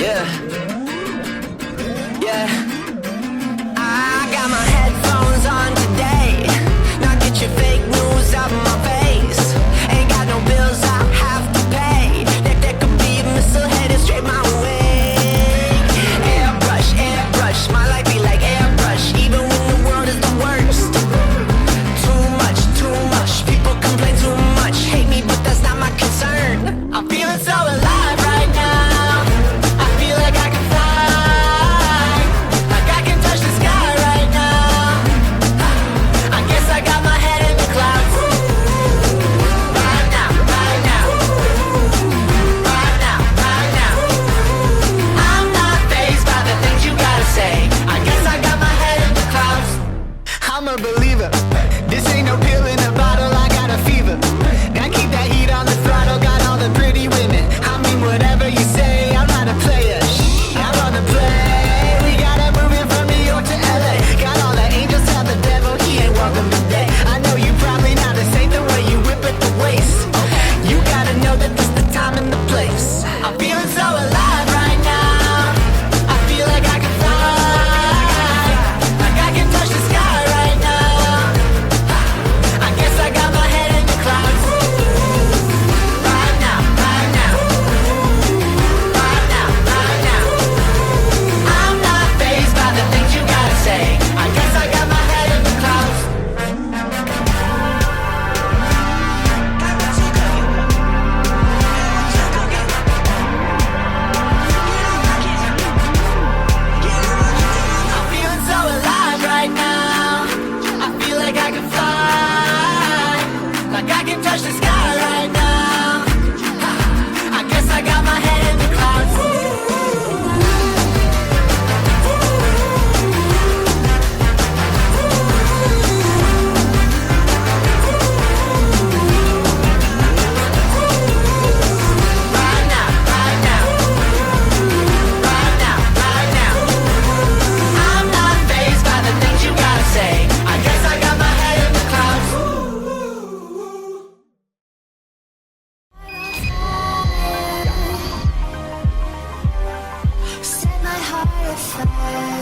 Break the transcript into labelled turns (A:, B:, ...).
A: Yeah, yeah. I got my headphones on today. Now get your fake news out of my face. Ain't got no bills I have to pay. There could be a missile headed straight my way. Airbrush, airbrush, my life be like airbrush. Even when the world is the worst. Too much, people complain too much. Hate me, but that's not my concern. I'm feeling so alive right now. I feel like I can fly. Like I can touch the sky right now. I guess I got my head in the clouds. Right now, right now. Right now, right now. I'm not fazed by the things you gotta say. I guess I got my head in the clouds. I'm a believer. This ain't no pill in a bottle, I got a fever. Now keep that heat on the throttle, got all the pretty women. I mean whatever you say, I'm not a player. I wanna play. We got it moving from New York to LA. Got all the angels, tell the devil he ain't welcome today. I know you probably not the same, the way you whip at the waist. You gotta know that this the time and the place. I'm feeling so alive right now. I feel like I can fly. Like I can touch the sky right now. I guess I got my head in the clouds. Right now, right now. Right now, right now. I'm not fazed by the things you gotta say. I guess I got my head in the clouds. I'm feeling so alive right now. I feel like I can fly. Like I can touch the sky right now. I guess I got my head in the clouds. Right now, right now. Right now, right now. I'm not fazed by the things you gotta say. I guess I got my head in the clouds.
B: Set my heart afire.